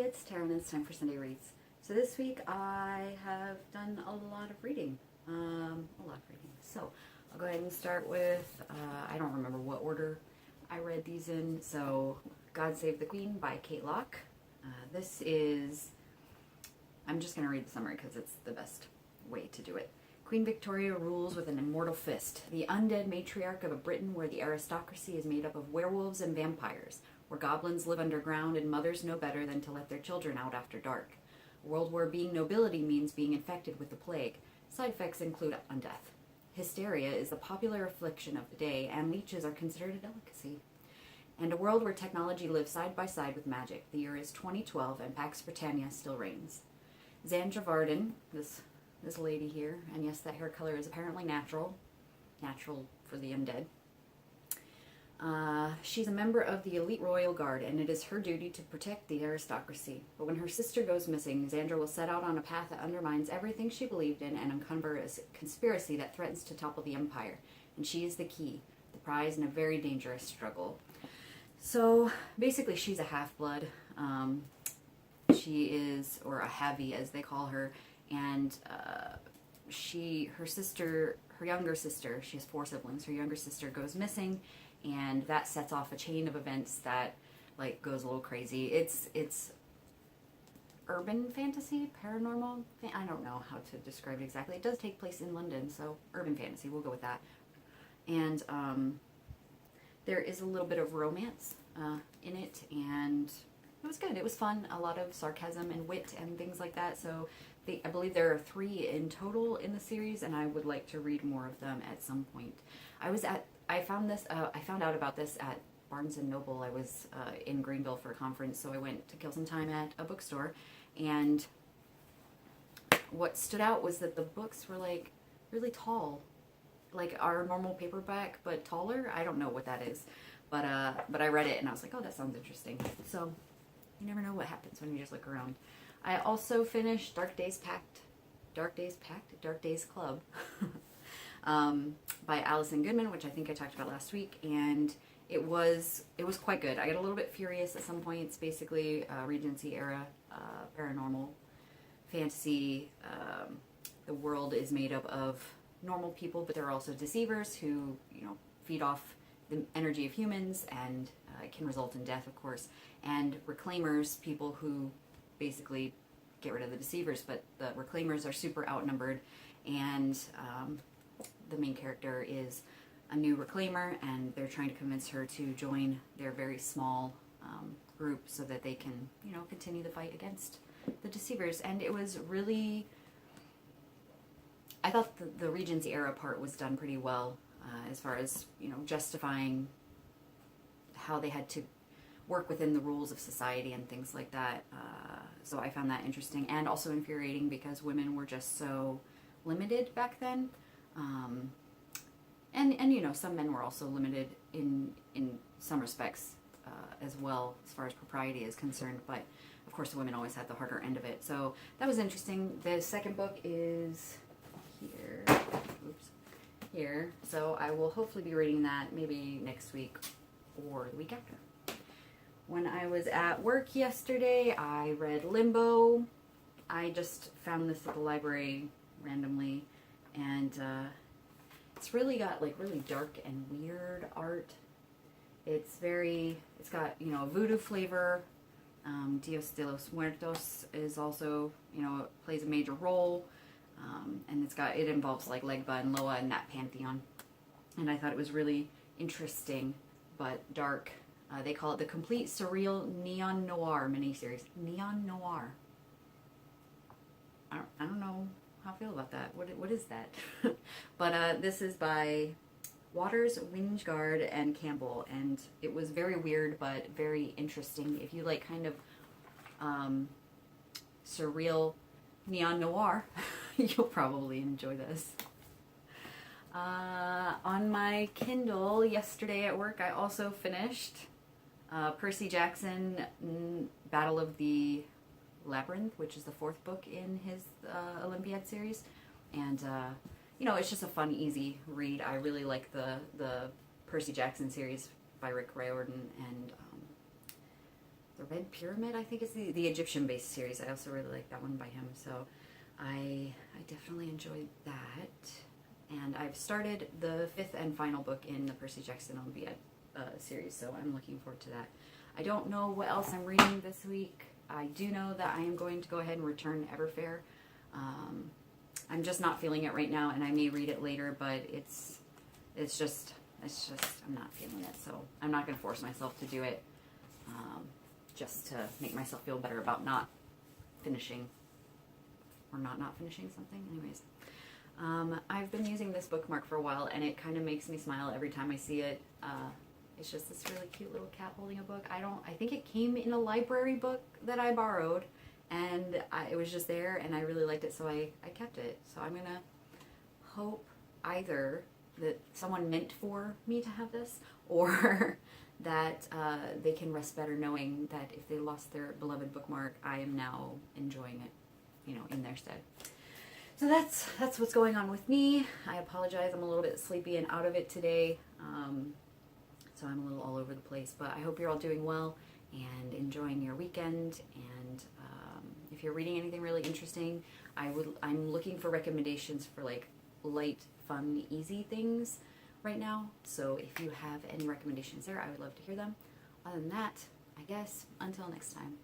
it's Tara and it's time for Sunday Reads. So this week I have done a lot of reading. So I'll go ahead and start with, I don't remember what order I read these in. So God Save the Queen by Kate Locke. This is, I'm just going to read the summary because it's the best way to do it. Queen Victoria rules with an immortal fist, the undead matriarch of a Britain where the aristocracy is made up of werewolves and vampires, where goblins live underground and mothers know better than to let their children out after dark. A world where being nobility means being infected with the plague. Side effects include death. Hysteria is the popular affliction of the day, and leeches are considered a delicacy. And a world where technology lives side by side with magic. The year is 2012, and Pax Britannia still reigns. Xandra Varden, this lady here, and yes, that hair color is apparently natural for the undead. She's a member of the elite royal guard, and it is her duty to protect the aristocracy. But when her sister goes missing, Xandra will set out on a path that undermines everything she believed in and uncover a conspiracy that threatens to topple the empire. And she is the key, the prize in a very dangerous struggle. So basically, she's a half-blood. She is, or a Havie as they call her, and her younger sister, she has 4 siblings. Her younger sister goes missing. And that sets off a chain of events that, like, goes a little crazy. It's urban fantasy, paranormal. I don't know how to describe it exactly. It does take place in London, so urban fantasy. We'll go with that. And there is a little bit of romance in it, and it was good. It was fun. A lot of sarcasm and wit and things like that. So I believe there are 3 in total in the series, and I would like to read more of them at some point. I found out about this at Barnes & Noble. I was in Greenville for a conference, so I went to kill some time at a bookstore, and what stood out was that the books were, like, really tall, like our normal paperback, but taller. I don't know what that is, but I read it, and I was like, oh, that sounds interesting. So you never know what happens when you just look around. I also finished Dark Days Club. By Alison Goodman, which I think I talked about last week, and it was quite good. I got a little bit furious at some points. Basically, Regency era paranormal fantasy. The world is made up of normal people, but there are also deceivers who, feed off the energy of humans, and it can result in death, of course. And reclaimers, people who basically get rid of the deceivers, but the reclaimers are super outnumbered, and the main character is a new reclaimer, and they're trying to convince her to join their very small group so that they can, continue the fight against the deceivers. And it was really, I thought the Regency era part was done pretty well, as far as, justifying how they had to work within the rules of society and things like that. So I found that interesting and also infuriating because women were just so limited back then. And some men were also limited in some respects as well, as far as propriety is concerned, but of course the women always had the harder end of it. So that was interesting. The second book is here. So I will hopefully be reading that maybe next week or the week after. When I was at work yesterday, I read Limbo. I just found this at the library randomly, and it's really got really dark and weird art. It's got a voodoo flavor. Dios de los Muertos is also, plays a major role, and it involves Legba and Loa and that pantheon. And I thought it was really interesting but dark. They call it the complete surreal neon noir miniseries. Neon noir. I don't know how I feel about that. What is that? But this is by Waters, Wijngaard, and Campbell, and it was very weird but very interesting. If you like kind of surreal neon noir, you'll probably enjoy this. On my Kindle yesterday at work, I also finished Percy Jackson, Battle of the Labyrinth, which is the 4th book in his Olympian series, and it's just a fun, easy read. I really like the Percy Jackson series by Riordan, and The Red Pyramid, I think is the Egyptian-based series. I also really like that one by him. So I definitely enjoyed that. And I've started the 5th and final book in the Percy Jackson Olympian series, so I'm looking forward to that. I don't know what else I'm reading this week. I do know that I am going to go ahead and return Everfair. I'm just not feeling it right now, and I may read it later, but it's just I'm not feeling it, so I'm not going to force myself to do it just to make myself feel better about not finishing or not finishing something. Anyways, I've been using this bookmark for a while, and it kind of makes me smile every time I see it. It's just this really cute little cat holding a book. I think it came in a library book that I borrowed, and it was just there, and I really liked it, so I kept it. So I'm gonna hope either that someone meant for me to have this, or that they can rest better knowing that if they lost their beloved bookmark, I am now enjoying it, you know, in their stead. So that's what's going on with me. I apologize, I'm a little bit sleepy and out of it today, so I'm a little all over the place, but I hope you're all doing well and enjoying your weekend. And if you're reading anything really interesting, I'm looking for recommendations for like light, fun, easy things right now. So if you have any recommendations there, I would love to hear them. Other than that, I guess until next time.